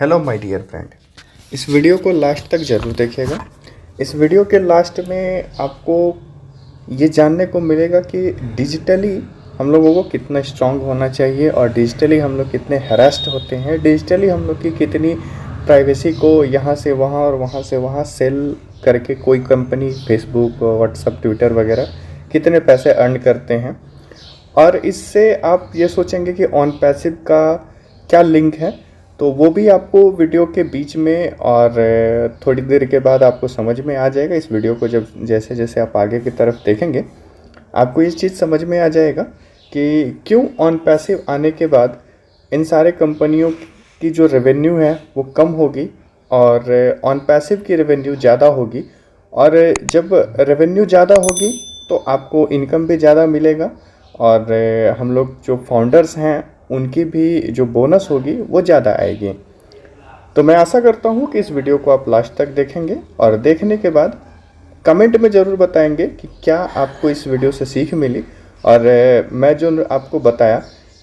Hello my dear friend, इस video को last तक ज़रूर देखिएगा। इस वीडियो के लास्ट में आपको ये जानने को मिलेगा कि डिजिटली हम लोगों को कितना स्ट्रांग होना चाहिए और डिजिटली हम लोग कितने हरास्ड होते हैं, डिजिटली हम लोग की कितनी प्राइवेसी को यहाँ से वहाँ और वहाँ से वहाँ सेल करके कोई कंपनी फेसबुक, व्हाट्सएप, ट्विटर वगैरह कितने पैसे अर्न करते हैं। और इससे आप ये सोचेंगे कि ऑन पैसिव का क्या लिंक है, तो वो भी आपको वीडियो के बीच में और थोड़ी देर के बाद आपको समझ में आ जाएगा। इस वीडियो को जब जैसे जैसे आप आगे की तरफ देखेंगे आपको ये चीज़ समझ में आ जाएगा कि क्यों ऑन पैसिव आने के बाद इन सारे कंपनियों की जो रेवेन्यू है वो कम होगी और ऑन पैसिव की रेवेन्यू ज़्यादा होगी। और जब रेवेन्यू ज़्यादा होगी तो आपको इनकम भी ज़्यादा मिलेगा और हम लोग जो फाउंडर्स हैं उनकी भी जो बोनस होगी वो ज़्यादा आएगी। तो मैं आशा करता हूँ कि इस वीडियो को आप लास्ट तक देखेंगे और देखने के बाद कमेंट में ज़रूर बताएंगे कि क्या आपको इस वीडियो से सीख मिली। और मैं जो आपको बताया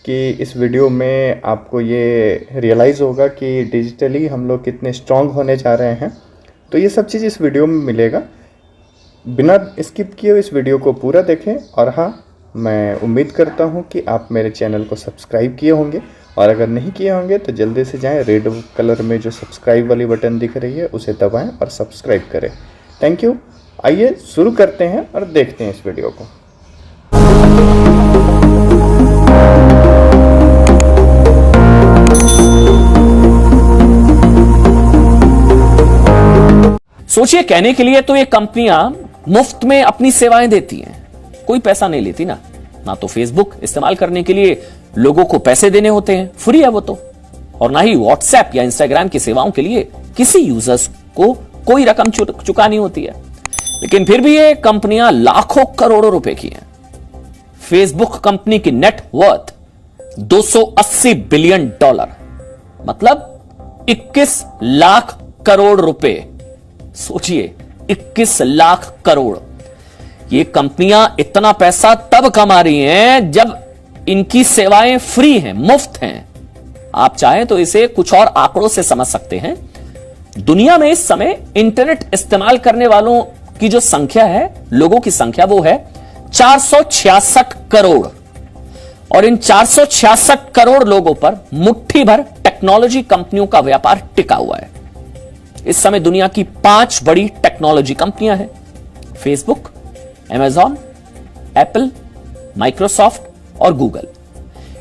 कि इस वीडियो में आपको ये रियलाइज़ होगा कि डिजिटली हम लोग कितने स्ट्रांग होने जा रहे हैं, तो ये सब चीज़ इस वीडियो में मिलेगा। बिना स्किप किए इस वीडियो को पूरा देखें। और हाँ, मैं उम्मीद करता हूं कि आप मेरे चैनल को सब्सक्राइब किए होंगे और अगर नहीं किए होंगे तो जल्दी से जाएं, रेड कलर में जो सब्सक्राइब वाली बटन दिख रही है उसे दबाएं और सब्सक्राइब करें। Thank you. आइए शुरू करते हैं और देखते हैं इस वीडियो को। सोचिए, कहने के लिए तो ये कंपनियां मुफ्त में अपनी सेवाएं देती हैं, कोई पैसा नहीं लेती ना तो फेसबुक इस्तेमाल करने के लिए लोगों को पैसे देने होते हैं, फ्री है वो तो। और ना ही व्हाट्सएप या इंस्टाग्राम की सेवाओं के लिए किसी यूजर्स को कोई रकम चुकानी होती है। लेकिन फिर भी ये कंपनियां लाखों करोड़ों रुपए की हैं। फेसबुक कंपनी की नेट वर्थ 280 बिलियन डॉलर, मतलब 21 लाख करोड़ रुपए। सोचिए, 21 लाख करोड़। ये कंपनियां इतना पैसा तब कमा रही हैं जब इनकी सेवाएं फ्री हैं, मुफ्त हैं। आप चाहें तो इसे कुछ और आंकड़ों से समझ सकते हैं। दुनिया में इस समय इंटरनेट इस्तेमाल करने वालों की जो संख्या है, लोगों की संख्या, वो है 466 करोड़। और इन 466 करोड़ लोगों पर मुट्ठी भर टेक्नोलॉजी कंपनियों का व्यापार टिका हुआ है। इस समय दुनिया की 5 बड़ी टेक्नोलॉजी कंपनियां हैं: फेसबुक, Amazon, एप्पल, माइक्रोसॉफ्ट और गूगल।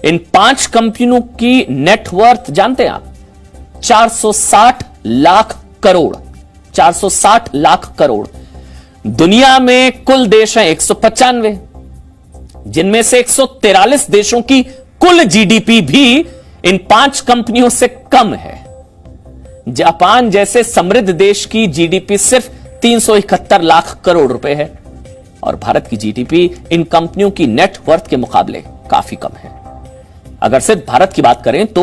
इन 5 कंपनियों की नेटवर्थ जानते हैं आप? 460 लाख करोड़। 460 लाख करोड़। दुनिया में कुल देश हैं 195, जिनमें से 143 देशों की कुल जीडीपी भी इन 5 कंपनियों से कम है। जापान जैसे समृद्ध देश की जीडीपी सिर्फ 371 लाख करोड़ रुपए है और भारत की जीडीपी इन कंपनियों की नेटवर्थ के मुकाबले काफी कम है। अगर सिर्फ भारत की बात करें तो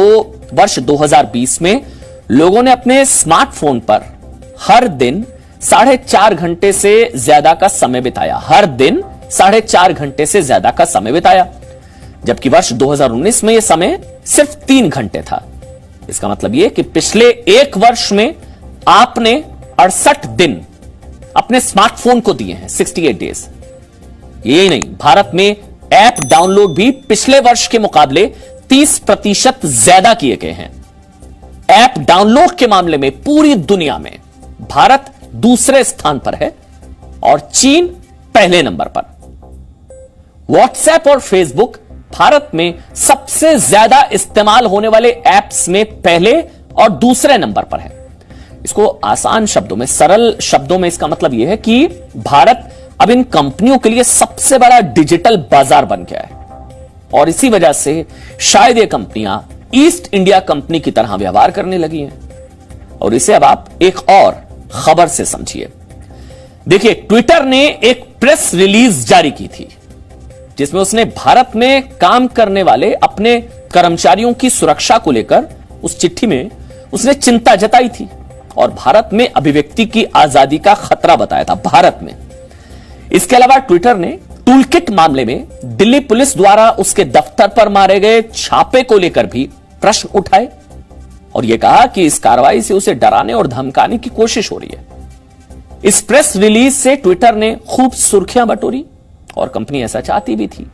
वर्ष 2020 में लोगों ने अपने स्मार्टफोन पर हर दिन 4.5 घंटे से ज्यादा का समय बिताया। हर दिन 4.5 घंटे से ज्यादा का समय बिताया, जबकि वर्ष 2019 में यह समय सिर्फ 3 घंटे था। इसका मतलब यह कि पिछले एक वर्ष में आपने 68 दिन अपने स्मार्टफोन को दिए हैं, 68 डेज। यही नहीं, भारत में ऐप डाउनलोड भी पिछले वर्ष के मुकाबले 30% ज्यादा किए गए हैं। ऐप डाउनलोड के मामले में पूरी दुनिया में भारत दूसरे स्थान पर है और चीन पहले नंबर पर। व्हाट्सएप और फेसबुक भारत में सबसे ज्यादा इस्तेमाल होने वाले ऐप्स में पहले और दूसरे नंबर पर है। इसको आसान शब्दों में, सरल शब्दों में इसका मतलब यह है कि भारत अब इन कंपनियों के लिए सबसे बड़ा डिजिटल बाजार बन गया है और इसी वजह से शायद ये कंपनियां ईस्ट इंडिया कंपनी की तरह व्यवहार करने लगी हैं। और इसे अब आप एक और खबर से समझिए। देखिए, ट्विटर ने एक प्रेस रिलीज जारी की थी जिसमें उसने भारत में काम करने वाले अपने कर्मचारियों की सुरक्षा को लेकर उस चिट्ठी में उसने चिंता जताई थी और भारत में अभिव्यक्ति की आजादी का खतरा बताया था। भारत में इसके अलावा ट्विटर ने टूलकिट मामले में दिल्ली पुलिस द्वारा उसके दफ्तर पर मारे गए छापे को लेकर भी प्रश्न उठाए। और यह कहा कि इस कार्रवाई से उसे डराने और धमकाने की कोशिश हो रही है। इस प्रेस रिलीज से ट्विटर ने खूब सुर्खियां बटोरी और कंपनी ऐसा चाहती भी थी,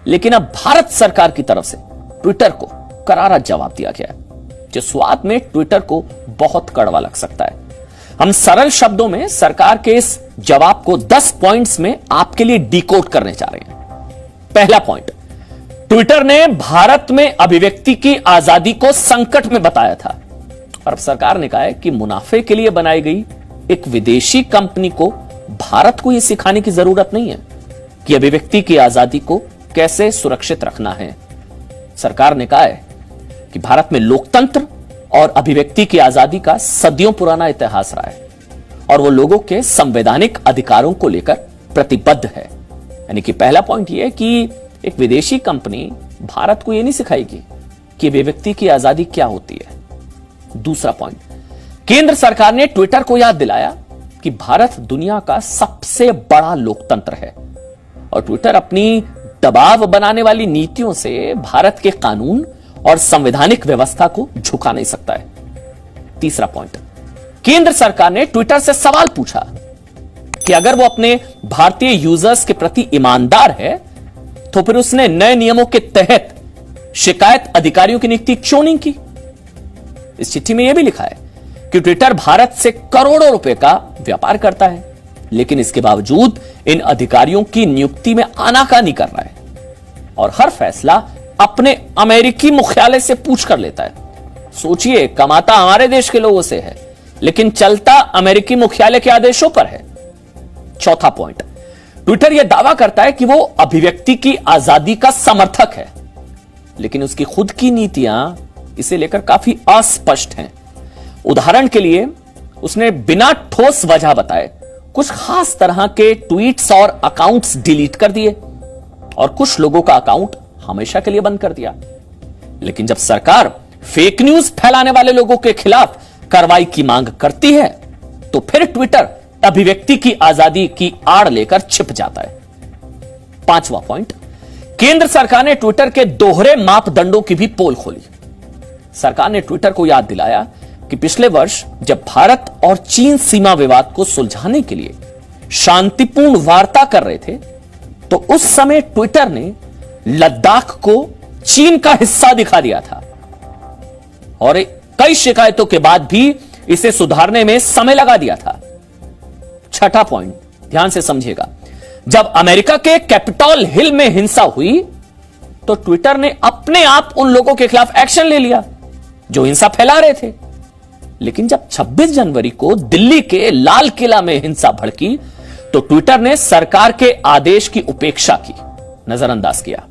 लेकिन अब भारत सरकार की तरफ से ट्विटर को करारा जवाब दिया गया है, जो स्वाद में ट्विटर को बहुत कड़वा लग सकता है। हम सरल शब्दों में सरकार के इस जवाब को 10 पॉइंट्स में आपके लिए डिकोड करने जा रहे हैं। पहला पॉइंट, ट्विटर ने भारत में अभिव्यक्ति की आजादी को संकट में बताया था और अब सरकार ने कहा है कि मुनाफे के लिए बनाई गई एक विदेशी कंपनी को भारत को यह सिखाने की जरूरत नहीं है कि अभिव्यक्ति की आजादी को कैसे सुरक्षित रखना है। सरकार ने कहा है कि भारत में लोकतंत्र और अभिव्यक्ति की आजादी का सदियों पुराना इतिहास रहा है और वो लोगों के संवैधानिक अधिकारों को लेकर प्रतिबद्ध है। यानी कि पहला पॉइंट यह है कि एक विदेशी कंपनी भारत को यह नहीं सिखाएगी कि अभिव्यक्ति की आजादी क्या होती है। दूसरा पॉइंट, केंद्र सरकार ने ट्विटर को याद दिलाया कि भारत दुनिया का सबसे बड़ा लोकतंत्र है और ट्विटर अपनी दबाव बनाने वाली नीतियों से भारत के कानून और संवैधानिक व्यवस्था को झुका नहीं सकता है। तीसरा पॉइंट, केंद्र सरकार ने ट्विटर से सवाल पूछा कि अगर वो अपने भारतीय यूजर्स के प्रति ईमानदार है तो फिर उसने नए नियमों के तहत शिकायत अधिकारियों की नियुक्ति क्यों नहीं की। इस चिट्ठी में यह भी लिखा है कि ट्विटर भारत से करोड़ों रुपए का व्यापार करता है, लेकिन इसके बावजूद इन अधिकारियों की नियुक्ति में आनाकानी कर रहा है और हर फैसला अपने अमेरिकी मुख्यालय से पूछ कर लेता है। सोचिए, कमाता हमारे देश के लोगों से है, लेकिन चलता अमेरिकी मुख्यालय के आदेशों पर है। चौथा पॉइंट, ट्विटर यह दावा करता है कि वो अभिव्यक्ति की आजादी का समर्थक है, लेकिन उसकी खुद की नीतियां इसे लेकर काफी अस्पष्ट हैं। उदाहरण के लिए, उसने बिना ठोस वजह बताए कुछ खास तरह के ट्वीट्स और अकाउंट्स डिलीट कर दिए और कुछ लोगों का अकाउंट हमेशा के लिए बंद कर दिया। लेकिन जब सरकार फेक न्यूज फैलाने वाले लोगों के खिलाफ कार्रवाई की मांग करती है तो फिर ट्विटर अभिव्यक्ति की आजादी की आड़ लेकर छिप जाता है। पांचवा पॉइंट, केंद्र सरकार ने ट्विटर के दोहरे मापदंडों की भी पोल खोली। सरकार ने ट्विटर को याद दिलाया कि पिछले वर्ष जब भारत और चीन सीमा विवाद को सुलझाने के लिए शांतिपूर्ण वार्ता कर रहे थे तो उस समय ट्विटर ने लद्दाख को चीन का हिस्सा दिखा दिया था और कई शिकायतों के बाद भी इसे सुधारने में समय लगा दिया था। छठा पॉइंट, ध्यान से समझिएगा, जब अमेरिका के कैपिटॉल हिल में हिंसा हुई तो ट्विटर ने अपने आप उन लोगों के खिलाफ एक्शन ले लिया जो हिंसा फैला रहे थे। लेकिन जब 26 जनवरी को दिल्ली के लाल किला में हिंसा भड़की तो ट्विटर ने सरकार के आदेश की उपेक्षा की, नजरअंदाज किया।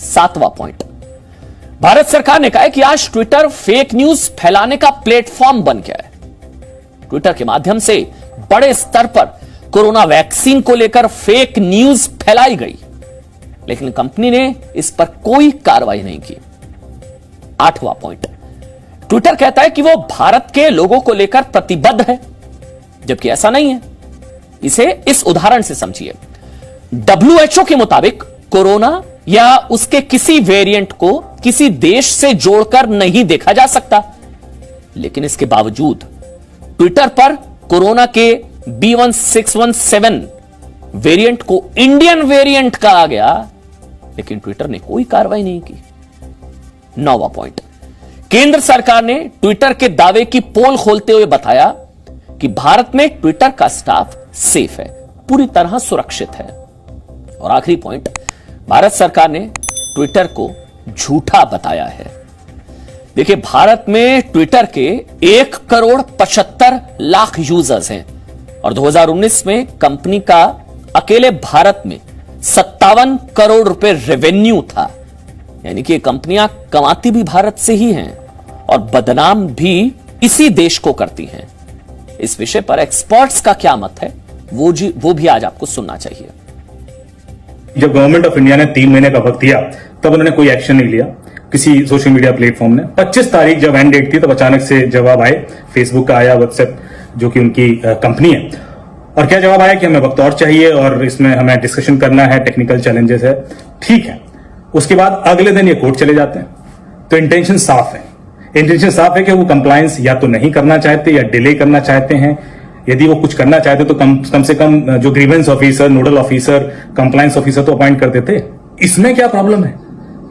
सातवां पॉइंट, भारत सरकार ने कहा है कि आज ट्विटर फेक न्यूज फैलाने का प्लेटफॉर्म बन गया है। ट्विटर के माध्यम से बड़े स्तर पर कोरोना वैक्सीन को लेकर फेक न्यूज फैलाई गई, लेकिन कंपनी ने इस पर कोई कार्रवाई नहीं की। आठवां पॉइंट, ट्विटर कहता है कि वो भारत के लोगों को लेकर प्रतिबद्ध है, जबकि ऐसा नहीं है। इसे इस उदाहरण से समझिए। WHO के मुताबिक कोरोना या उसके किसी वेरिएंट को किसी देश से जोड़कर नहीं देखा जा सकता, लेकिन इसके बावजूद ट्विटर पर कोरोना के B1617 वेरिएंट को इंडियन वेरिएंट कहा गया, लेकिन ट्विटर ने कोई कार्रवाई नहीं की। नौवां पॉइंट, केंद्र सरकार ने ट्विटर के दावे की पोल खोलते हुए बताया कि भारत में ट्विटर का स्टाफ सेफ है, पूरी तरह सुरक्षित है। और आखिरी पॉइंट, भारत सरकार ने ट्विटर को झूठा बताया है। देखिए, भारत में ट्विटर के 1,75,00,000 यूजर्स हैं और 2019 में कंपनी का अकेले भारत में 57 करोड़ रुपए रेवेन्यू था। यानी कि कंपनियां कमाती भी भारत से ही हैं और बदनाम भी इसी देश को करती हैं। इस विषय पर एक्सपर्ट्स का क्या मत है वो भी आज आपको सुनना चाहिए। जब गवर्नमेंट ऑफ इंडिया ने 3 महीने का वक्त दिया तब उन्होंने कोई एक्शन नहीं लिया किसी सोशल मीडिया प्लेटफॉर्म ने। 25 तारीख जब एंड डेट थी तब अचानक से जवाब आए, फेसबुक का आया, व्हाट्सएप जो कि उनकी कंपनी है, और क्या जवाब आया कि हमें वक्त और चाहिए और इसमें हमें डिस्कशन करना है, टेक्निकल चैलेंजेस है। ठीक है, उसके बाद अगले दिन ये कोर्ट चले जाते हैं। तो इंटेंशन साफ है, इंटेंशन साफ है कि वो कंप्लायंस या तो नहीं करना चाहते या डिले करना चाहते हैं। यदि वो कुछ करना चाहते तो कम से कम जो grievance officer, nodal officer, compliance officer तो अपॉइंट कर देते। इसमें क्या प्रॉब्लम है?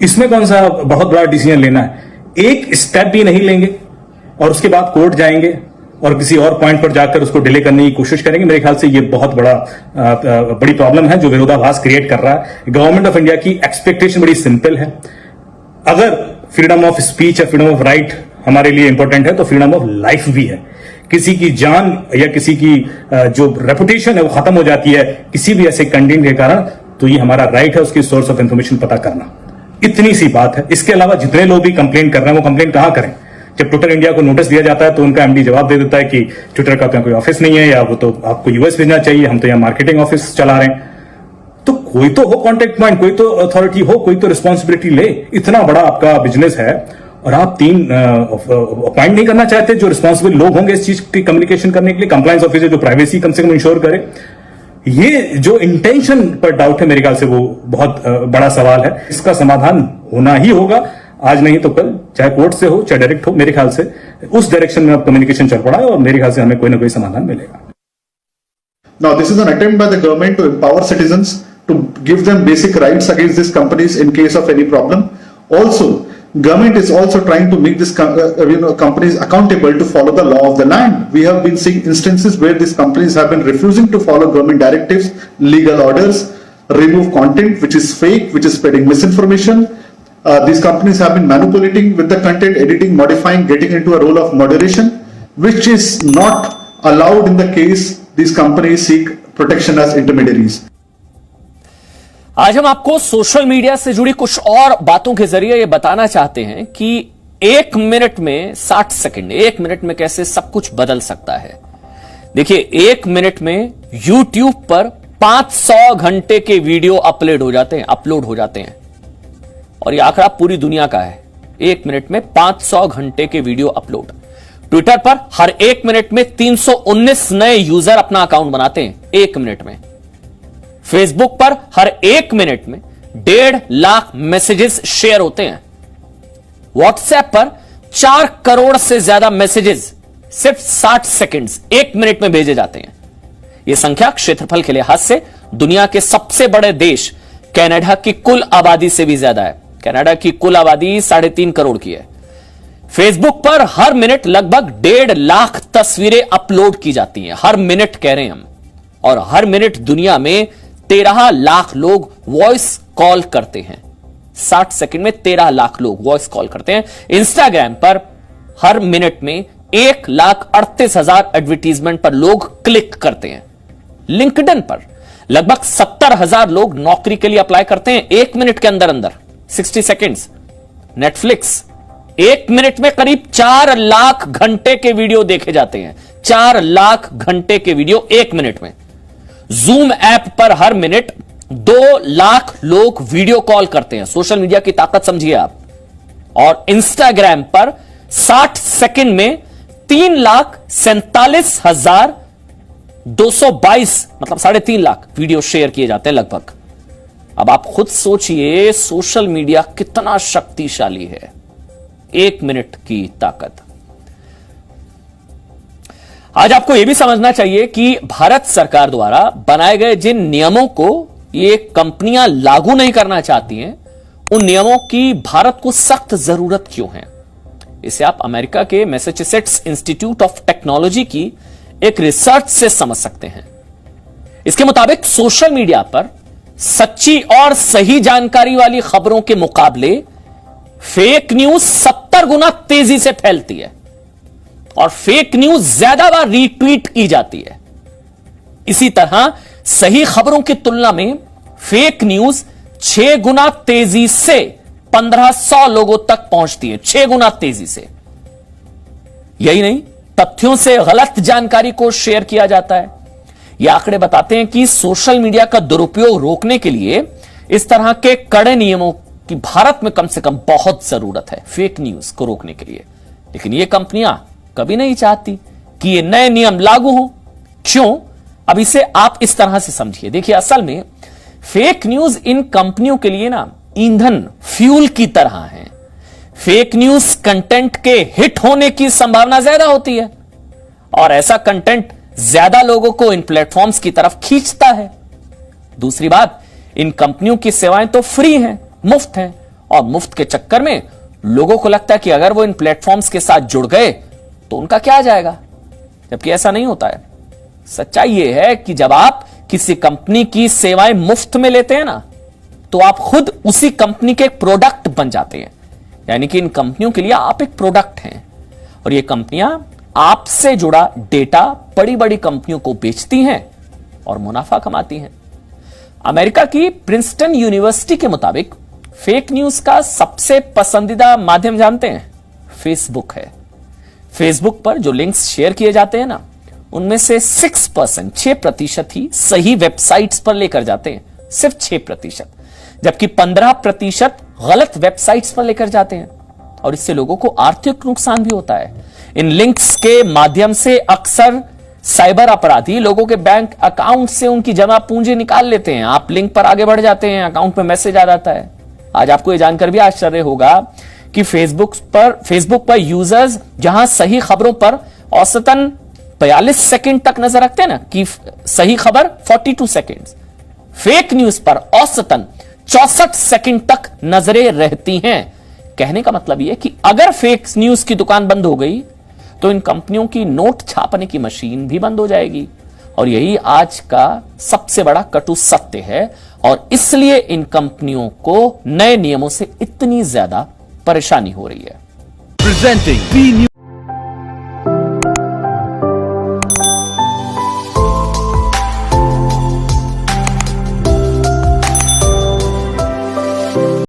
इसमें कौन सा बहुत बड़ा डिसीजन लेना है? एक स्टेप भी नहीं लेंगे और उसके बाद कोर्ट जाएंगे और किसी और पॉइंट पर जाकर उसको डिले करने की कोशिश करेंगे। मेरे ख्याल से ये बहुत बड़ी प्रॉब्लम है जो विरोधाभास क्रिएट कर रहा है। गवर्नमेंट ऑफ इंडिया की एक्सपेक्टेशन बड़ी सिंपल है। अगर फ्रीडम ऑफ स्पीच या फ्रीडम ऑफ राइट हमारे लिए इंपॉर्टेंट है तो फ्रीडम ऑफ लाइफ भी है। किसी की जान या किसी की जो रेपुटेशन है वो खत्म हो जाती है किसी भी ऐसे कंटेंट के कारण, तो ये हमारा राइट है उसकी सोर्स ऑफ इंफॉर्मेशन पता करना। इतनी सी बात है। इसके अलावा जितने लोग भी कंप्लेंट कर रहे हैं वो कंप्लेंट कहां करें? जब ट्विटर इंडिया को नोटिस दिया जाता है तो उनका एमडी जवाब दे देता है कि ट्विटर का कोई ऑफिस नहीं है या वो तो आपको यूएस भेजना चाहिए, हम तो यहाँ मार्केटिंग ऑफिस चला रहे हैं। तो कोई तो हो कॉन्टेक्ट पॉइंट, कोई तो अथॉरिटी हो, कोई तो रिस्पॉन्सिबिलिटी ले। इतना बड़ा आपका बिजनेस है और आप 3 अपॉइंट नहीं करना चाहते जो रिस्पॉन्सिबल लोग होंगे इस चीज की कम्युनिकेशन करने के लिए, कंप्लायंस ऑफिसर जो प्राइवेसी कम से कम इंश्योर करे। ये जो इंटेंशन पर डाउट है मेरे ख्याल से वो बहुत बड़ा सवाल है। इसका समाधान होना ही होगा, आज नहीं तो कल, चाहे कोर्ट से हो चाहे डायरेक्ट हो। मेरे ख्याल से उस डायरेक्शन में अब कम्युनिकेशन चल पड़ा है और मेरे ख्याल से हमें कोई ना कोई समाधान मिलेगा। Now, this is an attempt by the government to empower citizens, to give them basic rights against these companies in case of any problem. Also, government is also trying to make these companies accountable to follow the law of the land. We have been seeing instances where these companies have been refusing to follow government directives, legal orders, remove content which is fake, which is spreading misinformation. These companies have been manipulating with the content, editing, modifying, getting into a role of moderation, which is not allowed in the case these companies seek protection as intermediaries. आज हम आपको social media से जुड़ी कुछ और बातों के जरिए यह बताना चाहते हैं कि 1 मिनट में 60 सेकंड, 1 मिनट में कैसे सब कुछ बदल सकता है। देखिए, 1 मिनट में YouTube पर 500 घंटे के वीडियो अपलोड हो जाते हैं और यह आंकड़ा पूरी दुनिया का है। 1 मिनट में 500 घंटे के वीडियो अपलोड। ट्विटर पर हर 1 मिनट में 319 नए यूजर अपना अकाउंट बनाते हैं 1 मिनट में। फेसबुक पर हर 1 मिनट में 1.5 लाख मैसेजेस शेयर होते हैं। व्हाट्सएप पर 4 करोड़ से ज्यादा मैसेजेस सिर्फ 60 सेकंड्स 1 मिनट में भेजे जाते हैं। यह संख्या क्षेत्रफल के लिहाज से दुनिया के सबसे बड़े देश कनाडा की कुल आबादी से भी ज्यादा है। कनाडा की कुल आबादी 3.5 करोड़ की है। फेसबुक पर हर मिनट लगभग 1.5 लाख तस्वीरें अपलोड की जाती हैं। हर मिनट कह रहे हैं हम। और हर मिनट दुनिया में 13 लाख लोग वॉइस कॉल करते हैं। 60 सेकंड में 13 लाख लोग वॉइस कॉल करते हैं। इंस्टाग्राम पर हर मिनट में 1,38,000 एडवर्टीजमेंट पर लोग क्लिक करते हैं। लिंक्डइन पर लगभग 70,000 लोग नौकरी के लिए अप्लाई करते हैं 1 मिनट के अंदर 60 सेकंड्स। नेटफ्लिक्स 1 मिनट में करीब 4 लाख घंटे के वीडियो देखे जाते हैं। 4 लाख घंटे के वीडियो 1 मिनट में। जूम ऐप पर हर मिनट 2 लाख लोग वीडियो कॉल करते हैं। सोशल मीडिया की ताकत समझिए आप। और इंस्टाग्राम पर 60 सेकंड में 3,47,222 मतलब 3.5 लाख वीडियो शेयर किए जाते हैं लगभग। अब आप खुद सोचिए सोशल मीडिया कितना शक्तिशाली है। 1 मिनट की ताकत। आज आपको यह भी समझना चाहिए कि भारत सरकार द्वारा बनाए गए जिन नियमों को ये कंपनियां लागू नहीं करना चाहती हैं, उन नियमों की भारत को सख्त जरूरत क्यों है। इसे आप अमेरिका के मैसाचुसेट्स इंस्टीट्यूट ऑफ टेक्नोलॉजी की एक रिसर्च से समझ सकते हैं। इसके मुताबिक सोशल मीडिया पर सच्ची और सही जानकारी वाली खबरों के मुकाबले फेक न्यूज 70 गुना तेजी से फैलती है और फेक न्यूज ज्यादा बार रीट्वीट की जाती है। इसी तरह सही खबरों की तुलना में फेक न्यूज 6 गुना तेजी से 1500 लोगों तक पहुंचती है। 6 गुना तेजी से। यही नहीं, तथ्यों से गलत जानकारी को शेयर किया जाता है। यह आंकड़े बताते हैं कि सोशल मीडिया का दुरुपयोग रोकने के लिए इस तरह के कड़े नियमों की भारत में कम से कम बहुत जरूरत है, फेक न्यूज को रोकने के लिए। लेकिन यह कंपनियां कभी नहीं चाहती कि ये नए नियम लागू हो। क्यों? अब इसे आप इस तरह से समझिए। देखिए, असल में फेक न्यूज इन कंपनियों के लिए ना ईंधन, फ्यूल की तरह है। फेक न्यूज कंटेंट के हिट होने की संभावना ज्यादा होती है और ऐसा कंटेंट ज्यादा लोगों को इन प्लेटफॉर्म्स की तरफ खींचता है। दूसरी बात, इन कंपनियों की सेवाएं तो फ्री हैं, मुफ्त हैं, और मुफ्त के चक्कर में लोगों को लगता है कि अगर वो इन प्लेटफॉर्म्स के साथ जुड़ गए तो उनका क्या आ जाएगा, जबकि ऐसा नहीं होता है। सच्चाई यह है कि जब आप किसी कंपनी की सेवाएं मुफ्त में लेते हैं ना, तो आप खुद उसी कंपनी के एक प्रोडक्ट बन जाते हैं। यानी कि इन कंपनियों के लिए आप एक प्रोडक्ट हैं और ये कंपनियां आपसे जुड़ा डेटा बड़ी बड़ी कंपनियों को बेचती हैं और मुनाफा कमाती हैं। अमेरिका की प्रिंसटन यूनिवर्सिटी के मुताबिक फेक न्यूज का सबसे पसंदीदा माध्यम जानते हैं? फेसबुक है। फेसबुक पर जो लिंक्स शेयर किए जाते हैं ना, उनमें से 6% ही सही वेबसाइट्स पर लेकर जाते हैं, सिर्फ 6%, जबकि 15% गलत वेबसाइट्स पर लेकर जाते हैं और इससे लोगों को आर्थिक नुकसान भी होता है। इन लिंक्स के माध्यम से अक्सर साइबर अपराधी लोगों के बैंक अकाउंट से उनकी जमा पूंजी निकाल लेते हैं। आप लिंक पर आगे बढ़ जाते हैं, अकाउंट में मैसेज आ जाता है। आज आपको यह जानकर भी आश्चर्य होगा कि फेसबुक पर यूजर्स जहां सही खबरों पर औसतन 42 सेकंड तक नजर रखते हैं ना, कि सही खबर 42 सेकंड, फेक न्यूज पर औसतन 64 सेकंड तक नजरें रहती हैं। कहने का मतलब यह कि अगर फेक न्यूज की दुकान बंद हो गई तो इन कंपनियों की नोट छापने की मशीन भी बंद हो जाएगी। और यही आज का सबसे बड़ा कटु सत्य है और इसलिए इन कंपनियों को नए नियमों से इतनी ज्यादा परेशानी हो रही है। Presenting